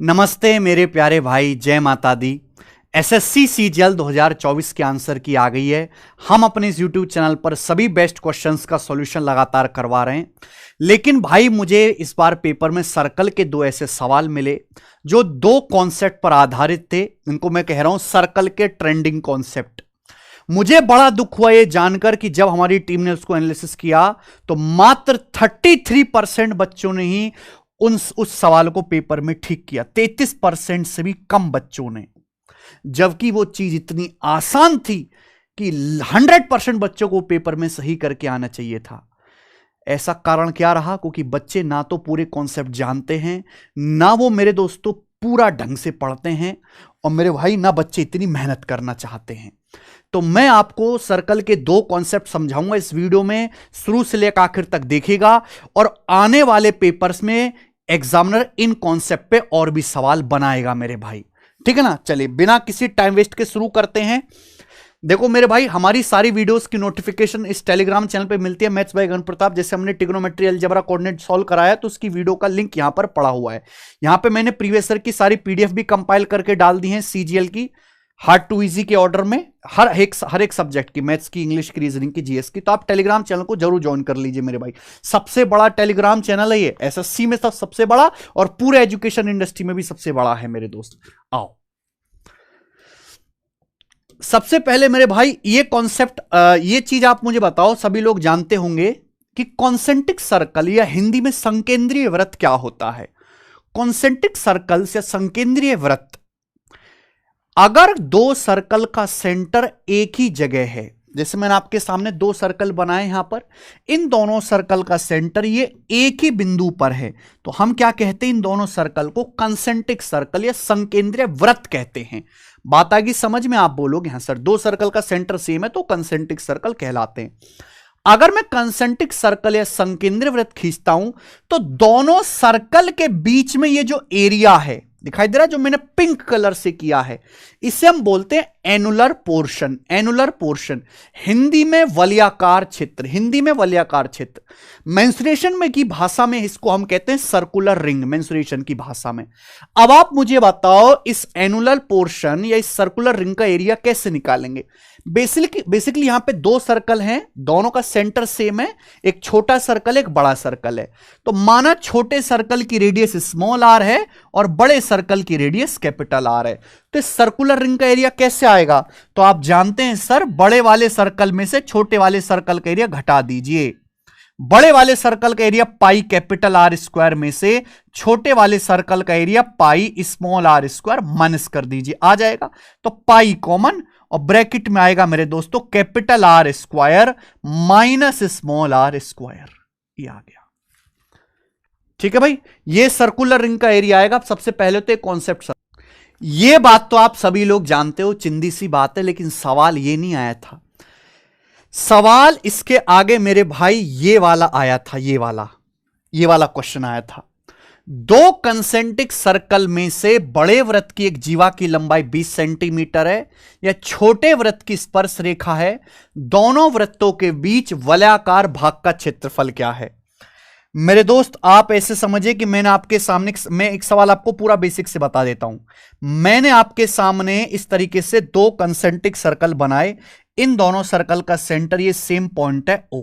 नमस्ते मेरे प्यारे भाई, जय माता दी। एसएससी सीजीएल 2024 के आंसर की आ गई है। हम अपने इस यूट्यूब चैनल पर सभी बेस्ट क्वेश्चंस का सॉल्यूशन लगातार करवा रहे हैं। लेकिन भाई मुझे इस बार पेपर में सर्कल के दो ऐसे सवाल मिले जो दो कॉन्सेप्ट पर आधारित थे। इनको मैं कह रहा हूं सर्कल के ट्रेंडिंग कॉन्सेप्ट। मुझे बड़ा दुख हुआ ये जानकर कि जब हमारी टीम ने उसको एनालिसिस किया तो मात्र 33% बच्चों ने ही उस सवाल को पेपर में ठीक किया। 33% से भी कम बच्चों ने, जबकि वो चीज इतनी आसान थी कि 100% बच्चों को पेपर में सही करके आना चाहिए था। ऐसा कारण क्या रहा? क्योंकि बच्चे ना तो पूरे कॉन्सेप्ट जानते हैं, ना वो मेरे दोस्तों पूरा ढंग से पढ़ते हैं, और मेरे भाई ना बच्चे इतनी मेहनत करना चाहते हैं। तो मैं आपको सर्कल के दो कॉन्सेप्ट समझाऊंगा इस वीडियो में, शुरू से लेकर आखिर तक देखिएगा। और आने वाले पेपर्स में एग्जामिनर इन कॉन्सेप्ट पे और भी सवाल बनाएगा मेरे भाई, ठीक है ना। चलिए बिना किसी टाइम वेस्ट के शुरू करते हैं। देखो मेरे भाई, हमारी सारी वीडियोस की नोटिफिकेशन इस टेलीग्राम चैनल पे मिलती है, मैथ्स बाय गगन प्रताप। जैसे हमने ट्रिग्नोमेट्री, अलजेब्रा, कोऑर्डिनेट सॉल्व कराया तो उसकी वीडियो का लिंक यहां पर पड़ा हुआ है। यहां पे मैंने प्रीवियस ईयर की सारी पीडीएफ भी कंपाइल करके डाल दी है सीजीएल की, हार्ड टू इजी के ऑर्डर में, हर एक सब्जेक्ट की, मैथ्स की, इंग्लिश की, रीजनिंग की, जीएस की। तो आप टेलीग्राम चैनल को जरूर ज्वाइन कर लीजिए मेरे भाई। सबसे बड़ा टेलीग्राम चैनल है ये, एसएससी में सबसे बड़ा और पूरे एजुकेशन इंडस्ट्री में भी सबसे बड़ा है मेरे दोस्त। आओ सबसे पहले मेरे भाई ये कॉन्सेप्ट, ये चीज आप मुझे बताओ, सभी लोग जानते होंगे कि कॉन्सेंट्रिक सर्कल या हिंदी में संकेंद्रीय वृत्त क्या होता है। कॉन्सेंट्रिक सर्कल या संकेंद्रीय वृत्त, अगर दो सर्कल का सेंटर एक ही जगह है, जैसे मैंने आपके सामने दो सर्कल बनाए यहां पर, इन दोनों सर्कल का सेंटर ये एक ही बिंदु पर है, तो हम क्या कहते हैं? इन दोनों सर्कल को कंसेंट्रिक सर्कल या संकेंद्रीय वृत्त कहते हैं। बात आ गई समझ में? आप बोलोगे हाँ सर, दो सर्कल का सेंटर सेम है तो कंसेंट्रिक सर्कल कहलाते हैं। अगर मैं कंसेंट्रिक सर्कल या संकेंद्रीय वृत्त खींचता हूं तो दोनों सर्कल के बीच में ये जो एरिया है दिखाई दे रहा है, जो मैंने पिंक कलर से किया है, इसे हम बोलते हैं annular portion. Annular portion Hindi में वलयाकार क्षेत्र, हिंदी में वलयाकार क्षेत्र। मेंसुरेशन में की भाषा में इसको हम कहते हैं सर्कुलर रिंग, मेंसुरेशन की भाषा में। अब आप मुझे बताओ इस एनुलर पोर्शन या इस सर्कुलर रिंग का एरिया कैसे निकालेंगे? बेसिकली यहां पे दो सर्कल हैं, दोनों का सेंटर सेम है, एक छोटा सर्कल एक बड़ा सर्कल है। तो माना छोटे सर्कल की रेडियस स्मॉल आर है और बड़े सर्कल की रेडियस कैपिटल आर है, तो इस सर्कुलर रिंग का एरिया कैसे आएगा? तो आप जानते हैं सर, बड़े वाले सर्कल में से छोटे वाले सर्कल का एरिया घटा दीजिए। बड़े वाले सर्कल का area pi capital are square में से छोटे वाले सर्कल का area pi small are square minus कर दीजिए, आ जाएगा। तो पाई कॉमन और ब्रैकेट में आएगा मेरे दोस्तों capital are square minus small are square, ये आ गया। ठीक है भाई, ये सर्कुलर रिंग का एरिया आएगा। सबसे पहले तो एक कॉन्सेप्ट, ये बात तो आप सभी लोग जानते हो, चिंदी सी बात है, लेकिन सवाल ये नहीं आया था। सवाल इसके आगे मेरे भाई ये वाला आया था, ये वाला क्वेश्चन आया था। दो कंसेंट्रिक सर्कल में से बड़े वृत्त की एक जीवा की लंबाई 20 सेंटीमीटर है, या छोटे वृत्त की स्पर्श रेखा है, दोनों वृत्तों के बीच वलयाकार भाग का क्षेत्रफल क्या है? मेरे दोस्त आप ऐसे समझिए कि मैंने आपके सामने, मैं एक सवाल आपको पूरा बेसिक से बता देता हूं। मैंने आपके सामने इस तरीके से दो कंसेंट्रिक सर्कल बनाए, इन दोनों सर्कल का सेंटर ये सेम पॉइंट है O।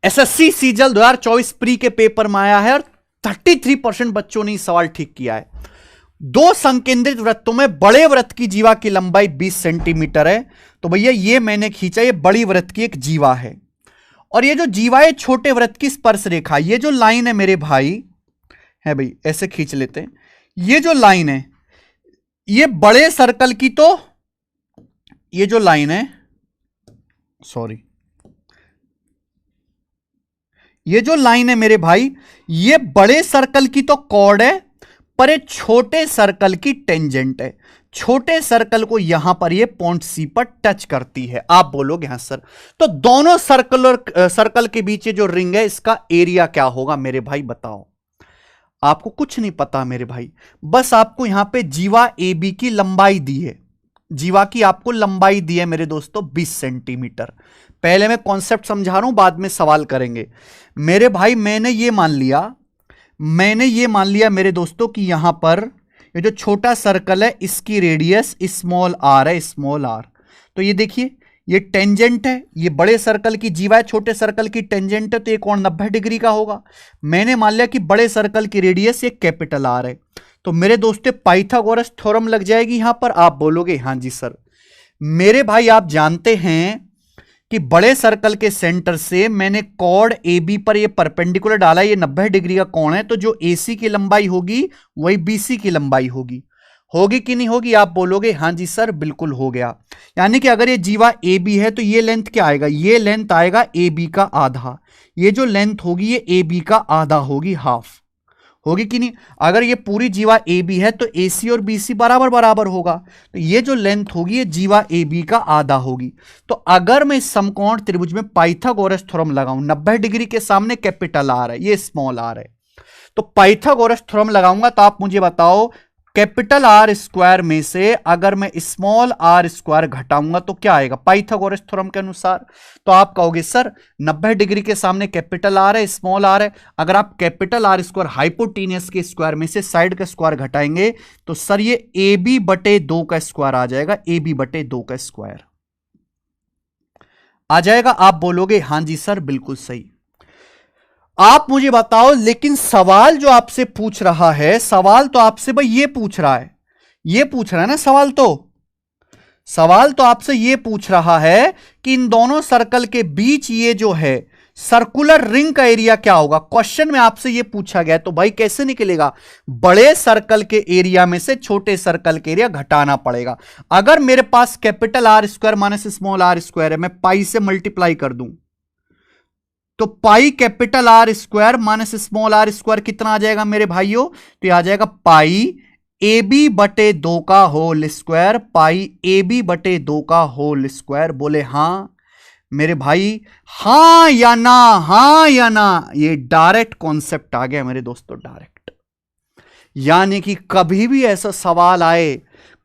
एसएससी सीजीएल 2024 प्री के पेपर में आया है और 33% बच्चों ने सवाल ठीक किया है। दो संकेंद्रित वृत्तों में बड़े वृत्त की जीवा की लंबाई 20 सेंटीमीटर है, तो भैया ये मैंने खींचा, ये बड़ी वृत्त की एक जीवा है, और ये जो जीवा है छोटे वृत्त की स्पर्श रेखा। ये जो लाइन है मेरे भाई, है भाई ऐसे खींच लेते हैं, ये जो लाइन है ये बड़े सर्कल की, तो ये जो लाइन है, सॉरी, ये जो लाइन है मेरे भाई, ये बड़े सर्कल की तो कॉर्ड है, पर ये छोटे सर्कल की टेंजेंट है। छोटे सर्कल को यहां पर ये पॉइंट सी पर टच करती है। आप बोलोगे हाँ सर, तो दोनों सर्कल के बीच जो रिंग है इसका एरिया क्या होगा मेरे भाई बताओ? आपको कुछ नहीं पता मेरे भाई, बस आपको यहां पे जीवा ए बी की लंबाई दी है, जीवा की आपको लंबाई दी है मेरे दोस्तों 20 सेंटीमीटर। पहले मैं कॉन्सेप्ट समझा रहा हूं, बाद में सवाल करेंगे मेरे भाई। मैंने ये मान लिया मैंने ये मान लिया मेरे दोस्तों कि यहां पर ये जो छोटा सर्कल है इसकी रेडियस स्मॉल आर है, स्मॉल आर। तो ये देखिए ये टेंजेंट है, ये बड़े सर्कल की जीवा है, छोटे सर्कल की टेंजेंट है, तो ये कोण 90 डिग्री का होगा। मैंने मान लिया कि बड़े सर्कल की रेडियस ये कैपिटल आर है। तो मेरे दोस्तों पाइथागोरस थ्योरम लग जाएगी यहां पर। आप बोलोगे हाँ जी सर। मेरे भाई आप जानते हैं कि बड़े सर्कल के सेंटर से मैंने कॉर्ड ए बी पर ये परपेंडिकुलर डाला, ये 90 डिग्री का कोण है, तो जो एसी की लंबाई होगी वही बीसी की लंबाई होगी। होगी कि नहीं होगी? आप बोलोगे हाँ जी सर बिल्कुल हो गया। यानी कि अगर ये जीवा ए बी है तो ये लेंथ क्या आएगा? ये लेंथ आएगा ए बी का आधा। ये जो लेंथ होगी ये ए बी का आधा होगी, हाफ। होगी कि नहीं? अगर ये पूरी जीवा ए बी है तो ए सी और बी सी बराबर बराबर होगा, तो ये जो लेंथ होगी ये जीवा ए बी का आधा होगी। तो अगर मैं इस समकोण त्रिभुज में पाइथागोरस थ्योरम लगाऊं, 90 डिग्री के सामने कैपिटल आर है, ये स्मॉल आर है, तो पाइथागोरस थ्योरम लगाऊंगा तो आप मुझे बताओ कैपिटल आर स्क्वायर में से अगर मैं स्मॉल आर स्क्वायर घटाऊंगा तो क्या आएगा पाइथागोरस थ्योरम के अनुसार? तो आप कहोगे सर 90 डिग्री के सामने कैपिटल आर है, स्मॉल आर है, अगर आप कैपिटल आर स्क्वायर हाइपोटेनियस के स्क्वायर में से साइड का स्क्वायर घटाएंगे तो सर ये ए बी बटे 2 का स्क्वायर आ जाएगा, ए बी बटे 2 का स्क्वायर आ जाएगा। आप बोलोगे हां जी सर बिल्कुल सही। आप मुझे बताओ लेकिन सवाल जो आपसे पूछ रहा है, सवाल तो आपसे भाई ये पूछ रहा है, ये पूछ रहा है ना सवाल तो आपसे ये पूछ रहा है कि इन दोनों सर्कल के बीच ये जो है सर्कुलर रिंग का एरिया क्या होगा। क्वेश्चन में आपसे ये पूछा गया, तो भाई कैसे निकलेगा? बड़े सर्कल के एरिया में से छोटे सर्कल के एरिया घटाना पड़ेगा। अगर मेरे पास capital are square minus small are square है, मैं पाई से मल्टीप्लाई कर दूं तो pi capital are square minus small are square कितना आ जाएगा मेरे भाइयों? तो आ जाएगा पाई ए बी बटे 2 का होल स्क्वायर, पाई ए बी बटे 2 का होल स्क्वायर। बोले हां मेरे भाई, हां या ना, हां या ना? ये डायरेक्ट कॉन्सेप्ट आ गया मेरे दोस्तों, डायरेक्ट। यानी कि कभी भी ऐसा सवाल आए,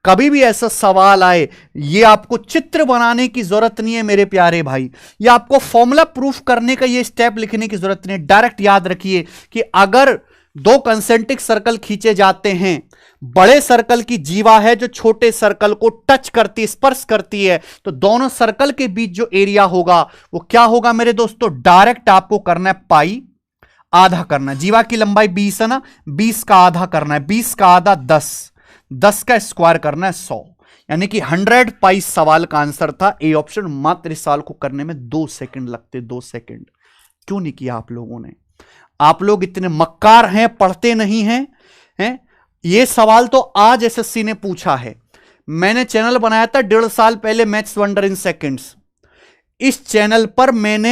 कभी भी ऐसा सवाल आए, ये आपको चित्र बनाने की जरूरत नहीं है मेरे प्यारे भाई, ये आपको फॉर्मूला प्रूफ करने का ये स्टेप लिखने की जरूरत नहीं है। डायरेक्ट याद रखिए कि अगर दो कंसेंट्रिक सर्कल खींचे जाते हैं, बड़े सर्कल की जीवा है जो छोटे सर्कल को टच करती, स्पर्श करती है, तो दोनों सर्कल के बीच जो एरिया होगा वो क्या होगा मेरे दोस्तों? डायरेक्ट आपको करना है पाई आधा करना है। जीवा की लंबाई 20 है ना, 20 का आधा करना है, 20 का आधा 10, 10 का स्क्वायर करना है 100, यानी कि 100 पाई सवाल का आंसर था ए ऑप्शन। मात्र इस सवाल को करने में 2 सेकंड लगते, 2 सेकंड। क्यों नहीं किया आप लोगों ने? आप लोग इतने मक्कार हैं, पढ़ते नहीं हैं। ये सवाल तो आज एसएससी ने पूछा है। मैंने चैनल बनाया था 1.5 साल पहले, मैथ्स वंडर इन सेकंड्स। इस चैनल पर मैंने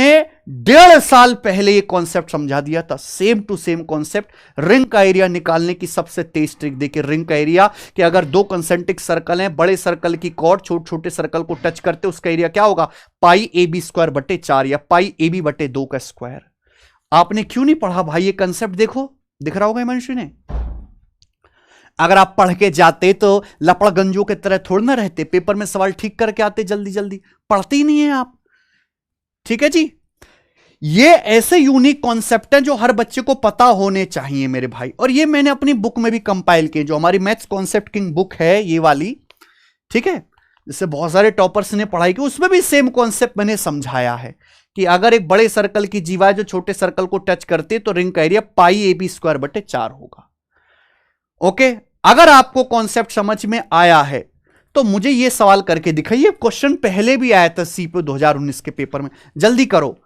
1.5 साल पहले ये कॉन्सेप्ट समझा दिया था, same to same concept. Ring का एरिया निकालने की सबसे तेज ट्रिक देखिए। रिंग का एरिया कि अगर दो कंसेंट्रिक सर्कल हैं, बड़े सर्कल की कॉर्ड छोटे छोटे सर्कल को टच करते, उसका एरिया क्या होगा? पाई ए बी स्क्वायर बटे 4 या पाई ए बी बटे 2 का स्क्वायर। आपने क्यों नहीं पढ़ा भाई ये कंसेप्ट? देखो दिख रहा होगा हिमांशु ने। अगर आप पढ़ के जाते तो लपड़गंजों की तरह थोड़ा ना रहते, पेपर में सवाल ठीक करके आते जल्दी जल्दी। पढ़ते ही नहीं है आप, ठीक है जी। ये ऐसे यूनिक कॉन्सेप्ट हैं जो हर बच्चे को पता होने चाहिए मेरे भाई। और ये मैंने अपनी बुक में भी कंपाइल किए, जो हमारी मैथ्स कॉन्सेप्ट किंग बुक है ये वाली, ठीक है, जिससे बहुत सारे टॉपर्स ने पढ़ाई की, उसमें भी सेम कॉन्सेप्ट मैंने समझाया है कि अगर एक बड़े सर्कल की जीवा जो छोटे सर्कल को टच करते तो रिंग का area pi A B square बटे 4 होगा। ओके, अगर आपको कॉन्सेप्ट समझ में आया है तो मुझे यह सवाल करके दिखाइए। क्वेश्चन पहले भी आया था सीपीओ 2019 के पेपर में। जल्दी करो,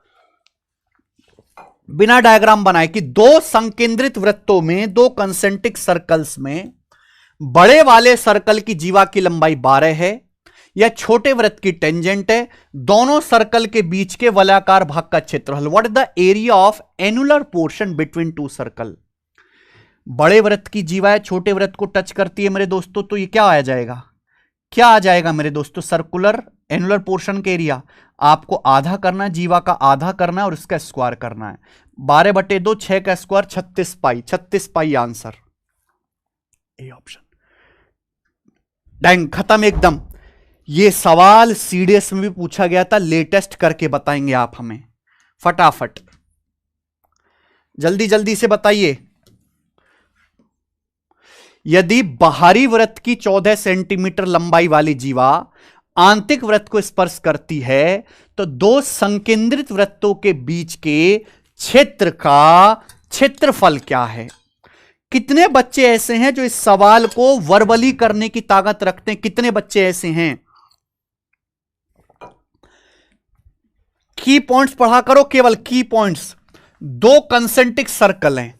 बिना डायग्राम बनाए, कि दो संकेंद्रित वृत्तों में, दो कंसेंट्रिक सर्कल्स में बड़े वाले सर्कल की जीवा की लंबाई 12 है या छोटे वृत्त की टेंजेंट है, दोनों सर्कल के बीच के वलयाकार भाग का क्षेत्रफल। What is the area of annular portion between two circle. बड़े वृत्त की जीवा है, छोटे वृत्त को टच करती है मेरे दोस्तों, तो ये क्या आ जाएगा? क्या आ जाएगा मेरे दोस्तों? सर्कुलर एनुलर पोर्शन के एरिया आपको आधा करना है, जीवा का आधा करना है और इसका स्क्वायर करना है। 12 बटे 2, 6 का square 36 pi, 36 pi answer, A option. Dang, खत्म एकदम। ये सवाल सीडीएस में भी पूछा गया था, लेटेस्ट करके बताएंगे आप हमें फटाफट, जल्दी जल्दी से बताइए। यदि बाहरी वृत्त की 14 सेंटीमीटर लंबाई वाली जीवा आंतरिक वृत्त को स्पर्श करती है तो दो संकेंद्रित वृत्तों के बीच के क्षेत्र का क्षेत्रफल क्या है? कितने बच्चे ऐसे हैं जो इस सवाल को वर्बली करने की ताकत रखते हैं? कितने बच्चे ऐसे हैं? की पॉइंट्स पढ़ा करो, केवल की पॉइंट्स। दो कंसेंट्रिक सर्कल हैं,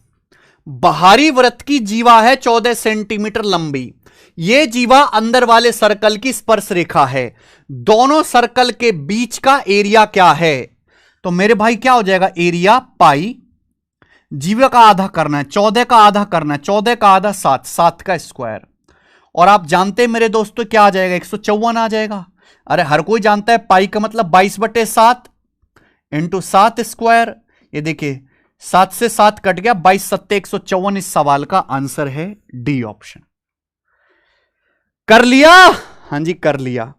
बाहरी वृत्त की जीवा है 14 सेंटीमीटर लंबी, यह जीवा अंदर वाले सर्कल की स्पर्श रेखा है, दोनों सर्कल के बीच का एरिया क्या है? तो मेरे भाई क्या हो जाएगा? एरिया पाई, जीवा का आधा करना है, 14 का आधा करना है, 14 का आधा 7, 7 का स्क्वायर। और आप जानते हैं मेरे दोस्तों क्या आ जाएगा? 154 आ जाएगा। अरे हर कोई जानता है पाई का मतलब 22/7 इंटू 7 स्क्वायर। ये देखिए 7 से 7 कट गया, 22 सत्ते 154। इस सवाल का आंसर है डी ऑप्शन। कर लिया? हां जी कर लिया।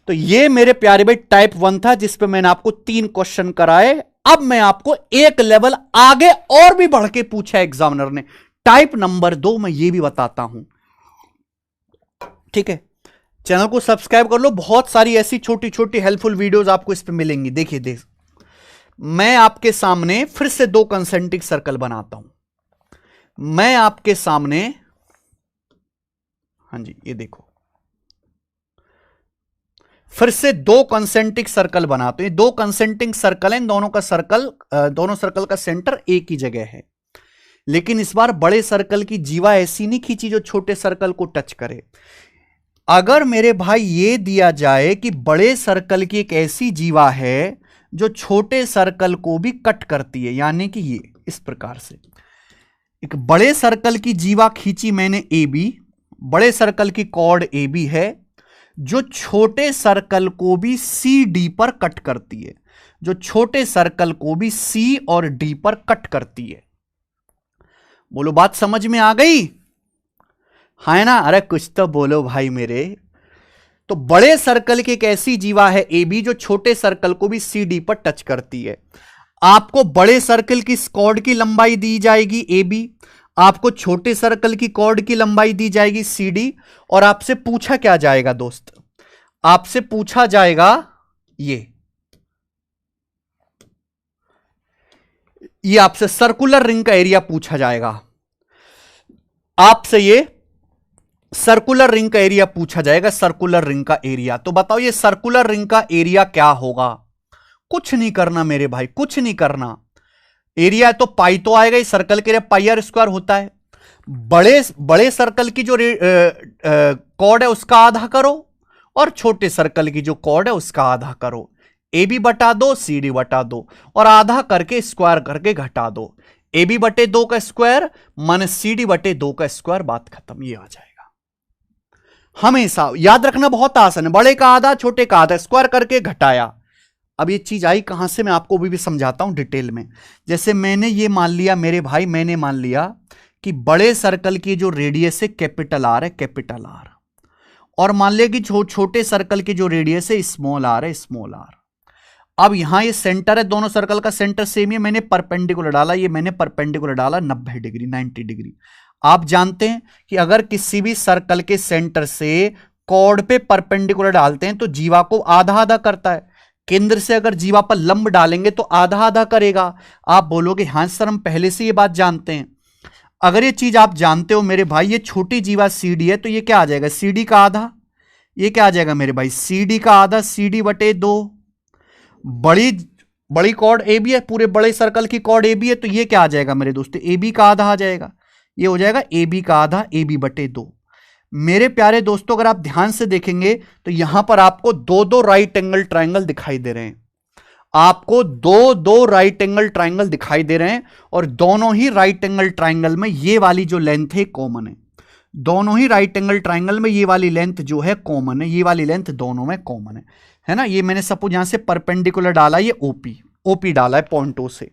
तो ये मेरे प्यारे भाई टाइप 1 था जिस पे मैंने आपको 3 क्वेश्चन कराए। अब मैं आपको एक लेवल आगे और भी बढ़ के पूछा एग्जामिनर ने, टाइप नंबर 2 में ये भी बताता हूं। ठीक है, चैनल को सब्सक्राइब कर लो, बहुत सारी ऐसी छोटी छोटी हेल्पफुल वीडियोस आपको इस पे मिलेंगी। देखिए देख, मैं आपके सामने फिर से 2 कंसेंट्रिक सर्कल बनाता हूं। मैं आपके सामने, हां जी ये देखो, फिर से 2 कंसेंट्रिक सर्कल बनाते हैं। 2 कंसेंट्रिक सर्कल हैं, दोनों सर्कल का सेंटर एक ही जगह है, लेकिन इस बार बड़े सर्कल की जीवा ऐसी नहीं खींची जो छोटे सर्कल को टच करे। अगर मेरे भाई ये दिया जाए कि बड़े सर्कल की एक ऐसी जीवा है जो छोटे सर्कल को भी कट करती है, यानी कि ये इस प्रकार से एक बड़े सर्कल की जीवा खींची मैंने ए बी, बड़े सर्कल की कॉर्ड ए बी है जो छोटे सर्कल को भी सी डी पर कट करती है, जो छोटे सर्कल को भी सी और डी पर कट करती है। बोलो बात समझ में आ गई? है ना? अरे कुछ तो बोलो भाई मेरे। तो बड़े सर्कल की एक ऐसी जीवा है ए बी जो छोटे सर्कल को भी सी डी पर टच करती है। आपको बड़े सर्कल की कॉर्ड की लंबाई दी जाएगी ए बी, आपको छोटे सर्कल की कॉर्ड की लंबाई दी जाएगी सी डी, और आपसे पूछा क्या जाएगा दोस्त? आपसे पूछा जाएगा ये आपसे सर्कुलर रिंग का एरिया पूछा जाएगा। आपसे ये सर्कुलर रिंग का एरिया पूछा जाएगा, सर्कुलर रिंग का एरिया। तो बताओ ये सर्कुलर रिंग का एरिया क्या होगा? कुछ नहीं करना मेरे भाई, कुछ नहीं करना। एरिया तो पाई तो आएगा, इस सर्कल के एरिया पाई आर स्क्वायर होता है। बड़े सर्कल की जो कॉर्ड है उसका आधा करो और छोटे सर्कल की जो कॉर्ड है उसका आधा करो। ए बी बटा 2 सी डी बटा 2 और आधा करके स्क्वायर करके घटा दो। ए बी बटे 2 का स्क्वायर माइनस सी डी बटे 2 का स्क्वायर, बात खत्म। ये आ जाएगा। हमेशा याद रखना, बहुत आसान है। बड़े का आधा छोटे का आधा, स्क्वायर करके घटाया। अब ये चीज आई कहां से, मैं आपको भी समझाता हूं डिटेल में। जैसे मैंने ये मान लिया मेरे भाई, मैंने मान लिया कि बड़े सर्कल की जो रेडियस है कैपिटल आर है, कैपिटल आर, और मान लिया कि छोटे सर्कल की जो रेडियस है स्मॉल आर है, स्मॉल आर। अब यहां ये सेंटर है, दोनों सर्कल का सेंटर सेम ही है, मैंने परपेंडिकुलर डाला, ये मैंने परपेंडिकुलर डाला 90 डिग्री, 90 डिग्री। आप जानते हैं कि अगर किसी भी सर्कल के सेंटर से कॉर्ड पे परपेंडिकुलर डालते हैं तो जीवा को आधा आधा करता है। केंद्र से अगर जीवा पर लंब डालेंगे तो आधा आधा करेगा। आप बोलोगे हां सर हम पहले से ये बात जानते हैं। अगर ये चीज आप जानते हो मेरे भाई, ये छोटी जीवा सी डी है तो ये क्या आ जाएगा? सी डी का आधा। ये क्या आ जाएगा मेरे भाई? सी डी का आधा, सी डी बटे 2। बड़ी कॉर्ड ए बी है, पूरे बड़े सर्कल की कॉर्ड ए बी है, तो ये क्या आ जाएगा मेरे दोस्तों? ए बी का आधा आ जाएगा। ये हो जाएगा ए बी का आधा, ए बी बटे 2। मेरे प्यारे दोस्तों अगर आप ध्यान से देखेंगे तो यहां पर आपको 2 राइट एंगल ट्राइंगल दिखाई दे रहे हैं। आपको 2 राइट एंगल ट्राइंगल दिखाई दे रहे हैं, और दोनों ही राइट एंगल ट्राइंगल में ये वाली जो लेंथ है कॉमन है। दोनों ही राइट एंगल ट्राइंगल में ये वाली लेंथ जो है कॉमन है, ये वाली लेंथ दोनों में कॉमन है ना? ये मैंने सपोज यहां से परपेंडिकुलर डाला, ये ओपी डाला है पॉइंट ओ से।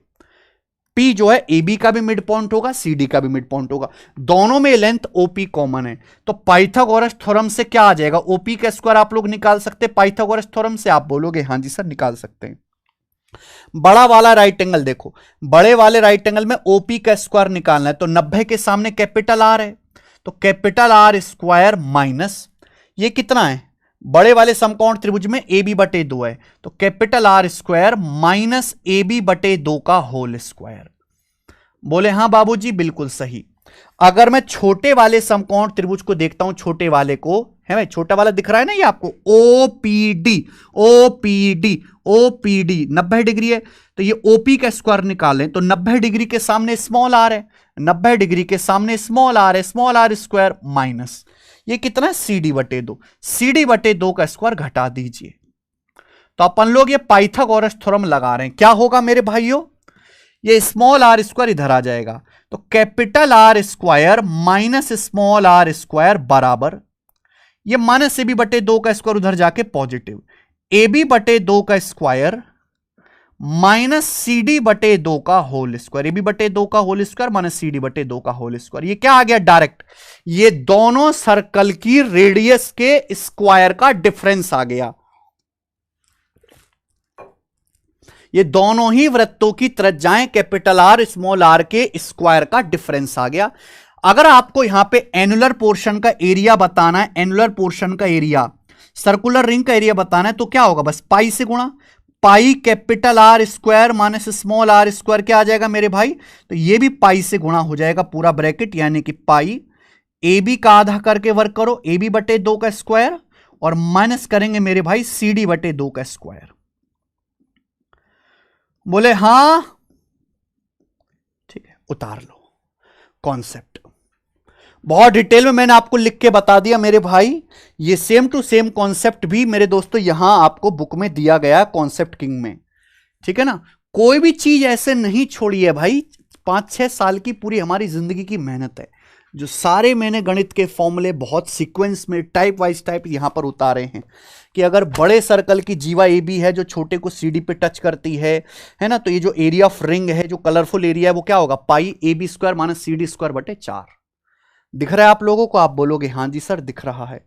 पी जो है ए बी का भी मिड पॉइंट होगा, सी डी का भी मिड पॉइंट होगा, दोनों में लेंथ ओपी कॉमन है। तो पाइथागोरस थ्योरम से क्या आ जाएगा? ओपी का स्क्वायर आप लोग निकाल सकते हैं पाइथागोरस थ्योरम से। आप बोलोगे हां जी सर निकाल सकते हैं। बड़ा वाला राइट एंगल देखो, बड़े वाले राइट एंगल में ओपी का स्क्वायर निकालना है तो 90 के सामने कैपिटल आर है, तो कैपिटल आर स्क्वायर माइनस ये कितना है, बड़े वाले समकोण त्रिभुज में ए बी बटे 2 है, तो capital are square minus a b बटे 2 का होल स्क्वायर। बोले हां बाबूजी बिल्कुल सही। अगर मैं छोटे वाले समकोण त्रिभुज को देखता हूं, छोटे वाले को, है भाई छोटा वाला दिख रहा है ना ये आपको, ओपीडी ओपीडी ओपीडी 90 डिग्री है, तो ये ओपी का स्क्वायर निकालें तो 90 डिग्री के सामने स्मॉल आर है, 90 डिग्री के सामने स्मॉल आर है, स्मॉल आर स्क्वायर माइनस ये कितना है सी डी बटे 2, सी डी बटे 2 का स्क्वायर घटा दीजिए। तो अपन लोग ये पाइथागोरस थ्योरम लगा रहे हैं, क्या होगा मेरे भाइयों, ये स्मॉल आर स्क्वायर इधर आ जाएगा, तो capital are square minus small are square बराबर ये माइनस ए बी बटे 2 का स्क्वायर उधर जाके पॉजिटिव, ए बी बटे 2 का स्क्वायर माइनस सी डी बटे 2 का होल स्क्वायर, ए बी बटे 2 का होल स्क्वायर माइनस सी डी बटे 2 का होल स्क्वायर। ये क्या आ गया डायरेक्ट, ये दोनों सर्कल की रेडियस के स्क्वायर का डिफरेंस आ गया, ये दोनों ही वृत्तों की त्रिज्याएं कैपिटल आर स्मॉल आर के स्क्वायर का डिफरेंस आ गया। अगर आपको यहां पे एनुलर पोर्शन का एरिया बताना है, एनुलर पोर्शन का एरिया, सर्कुलर रिंग का एरिया बताना है, तो क्या होगा, बस पाई से गुणा, pi capital are square minus small are square क्या आ जाएगा मेरे भाई, तो ये भी पाई से गुणा हो जाएगा पूरा ब्रैकेट, यानी कि पाई ए बी का आधा करके वर्क करो, ए बी बटे 2 का स्क्वायर और माइनस करेंगे मेरे भाई सी डी बटे 2 का स्क्वायर। बोले हां ठीक है, उतार लो कॉन्सेप्ट, बहुत डिटेल में मैंने आपको लिख के बता दिया मेरे भाई। ये सेम टू सेम कॉन्सेप्ट भी मेरे दोस्तों यहां आपको बुक में दिया गया कॉन्सेप्ट किंग में, ठीक है ना, कोई भी चीज ऐसे नहीं छोड़ी है भाई, 5-6 साल की पूरी हमारी जिंदगी की मेहनत है, जो सारे मैंने गणित के फॉर्मूले बहुत सीक्वेंस में टाइप वाइज टाइप यहां पर उतारे हैं कि अगर बड़े सर्कल की जीवा ए बी है जो छोटे को सी डी पे टच करती है ना, तो ये जो एरिया ऑफ रिंग है, जो कलरफुल एरिया है, वो क्या होगा, pi A B square minus C D square बटे 4। दिख रहा है आप लोगों को, आप बोलोगे हां जी सर दिख रहा है।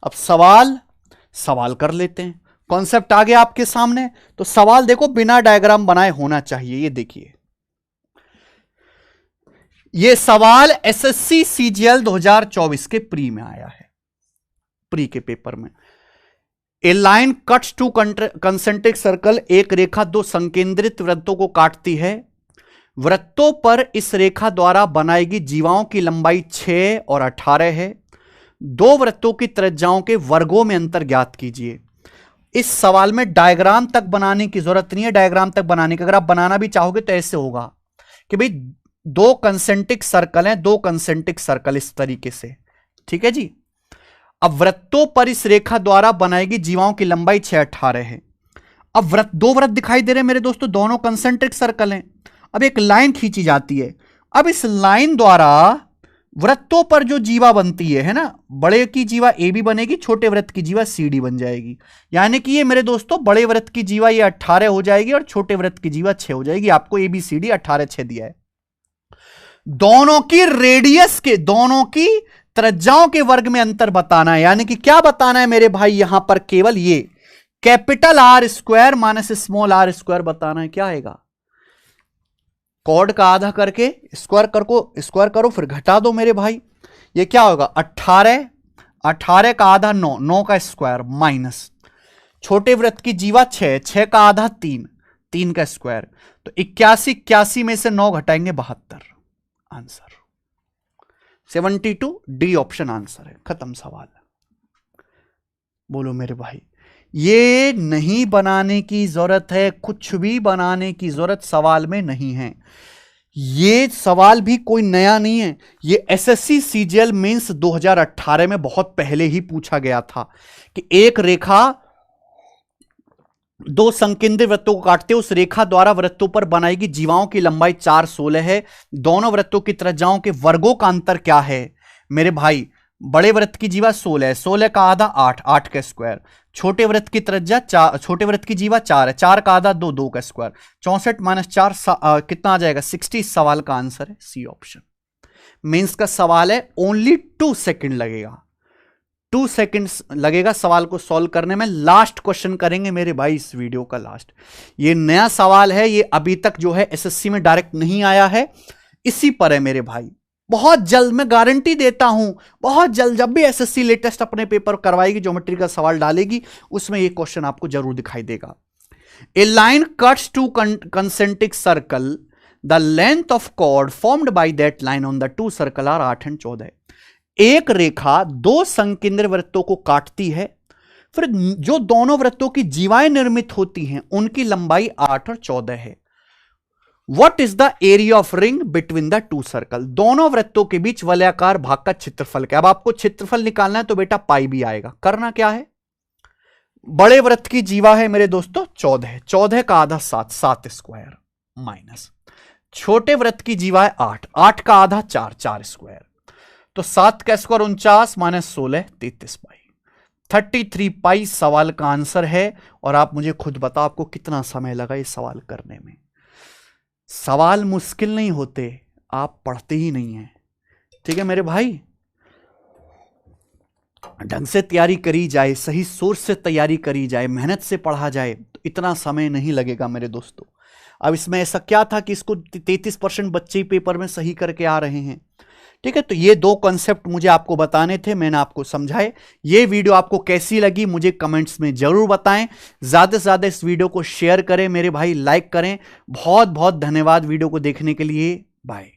अब सवाल कर लेते हैं, कॉन्सेप्ट आ गया आपके सामने, तो सवाल देखो बिना डायग्राम बनाए होना चाहिए। ये देखिए, ये सवाल एसएससी सीजीएल 2024 के प्री में आया है, प्री के पेपर में। A line cuts two concentric circle, एक रेखा दो संकेंद्रित वृत्तों को काटती है, वृत्तों पर इस रेखा द्वारा बनाई गई जीवाओं की लंबाई 6 और 18 है, दो वृत्तों की त्रिज्याओं के वर्गों में अंतर ज्ञात कीजिए। इस सवाल में डायग्राम तक बनाने की जरूरत नहीं है, डायग्राम तक बनाने की, अगर आप बनाना भी चाहोगे तो ऐसे होगा कि भाई दो कंसेंट्रिक सर्कल हैं, दो कंसेंट्रिक सर्कल इस तरीके से, ठीक है जी। अब वृत्तों पर इस रेखा द्वारा बनाई गई जीवाओं की लंबाई 6-18 है। अब दो वृत्त दिखाई दे रहे हैं मेरे दोस्तों, दोनों कंसेंट्रिक सर्कल हैं। अब एक लाइन खींची जाती है, अब इस लाइन द्वारा वृत्तों पर जो जीवा बनती है ना, बड़े की जीवा ए बी बनेगी, छोटे वृत्त की जीवा सी डी बन जाएगी, यानी कि ये मेरे दोस्तों बड़े वृत्त की जीवा ये 18 हो जाएगी और छोटे वृत्त की जीवा 6 हो जाएगी। आपको ए बी सी डी 18-6 दिया है। दोनों की रेडियस के, दोनों की त्रिज्याओं के वर्ग में अंतर बताना है, यानी कि क्या बताना है मेरे भाई, यहां पर केवल ये capital are square minus small are square बताना है। क्या आएगा, कॉर्ड का आधा करके स्क्वायर करो फिर घटा दो मेरे भाई, ये क्या होगा 18 का आधा 9 का स्क्वायर माइनस छोटे वृत्त की जीवा 6 का आधा 3 का स्क्वायर, तो 81 में से 9 घटाएंगे 72, आंसर 72, डी ऑप्शन आंसर है। खत्म सवाल। बोलो मेरे भाई, ये नहीं बनाने की जरूरत है, कुछ भी बनाने की जरूरत सवाल में नहीं है। ये सवाल भी कोई नया नहीं है, ये एसएससी सीजीएल मेंस 2018 में बहुत पहले ही पूछा गया था कि एक रेखा दो संकेंद्रित वृत्तों को काटते, उस रेखा द्वारा वृत्तों पर बनाई गई जीवाओं की लंबाई 4-16 है, दोनों वृत्तों की त्रिज्याओं के वर्गों का अंतर क्या है मेरे भाई। बड़े वृत्त की जीवा 16 है, 16 का आधा 8 का स्क्वायर, छोटे वृत्त की त्रिज्या छोटे वृत्त की जीवा 4 है, 4 का आधा 2 का स्क्वायर, 64 माइनस 4 कितना आ जाएगा 60। इस सवाल का आंसर है सी ऑप्शन। मेंस का सवाल है, ओनली 2 सेकेंड लगेगा, 2 सेकेंड्स लगेगा सवाल को सॉल्व करने में। लास्ट क्वेश्चन करेंगे मेरे भाई इस वीडियो का लास्ट। ये नया सवाल है, ये अभी तक जो है एसएससी में डायरेक्ट नहीं आया है, इसी पर है मेरे भाई, बहुत जल्द, मैं गारंटी देता हूं, बहुत जल्द जब भी एसएससी लेटेस्ट अपने पेपर करवाएगी, ज्योमेट्री का सवाल डालेगी, उसमें ये क्वेश्चन आपको जरूर दिखाई देगा। A line cuts two concentric circle, the length of chord formed by that line on the two circle are 8 और 14। एक रेखा दो संकेंद्र वृत्तों को काटती है, फिर जो दोनों वृत्तों की जीवाएं निर्मित होती हैं उनकी लंबाई 8 और 14 है। What is the area of ring between the two circle? दोनों वृत्तों के बीच वलयाकार भाग का क्षेत्रफल क्या है? अब आपको क्षेत्रफल निकालना है तो बेटा पाई भी आएगा। करना क्या है, बड़े वृत्त की जीवा है मेरे दोस्तों 14 है, 14 का आधा 7, 7 स्क्वायर माइनस छोटे वृत्त की जीवा है 8, 8 का आधा 4, 4 स्क्वायर, तो 7 का स्क्वायर 49 माइनस 16 33 पाई, 33 पाई सवाल का आंसर है। और आप मुझे खुद बताओ आपको कितना समय लगा इस सवाल करने में। सवाल मुश्किल नहीं होते, आप पढ़ते ही नहीं हैं। ठीक है मेरे भाई, ढंग से तैयारी करी जाए, सही सोच से तैयारी करी जाए, मेहनत से पढ़ा जाए तो इतना समय नहीं लगेगा मेरे दोस्तों। अब इसमें ऐसा क्या था कि इसको 33% बच्चे ही पेपर में सही करके आ रहे हैं। ठीक है, तो ये दो कॉन्सेप्ट मुझे आपको बताने थे, मैंने आपको समझाए। ये वीडियो आपको कैसी लगी मुझे कमेंट्स में जरूर बताएं। ज्यादा से ज्यादा इस वीडियो को शेयर करें मेरे भाई, लाइक करें। बहुत बहुत धन्यवाद वीडियो को देखने के लिए, बाय।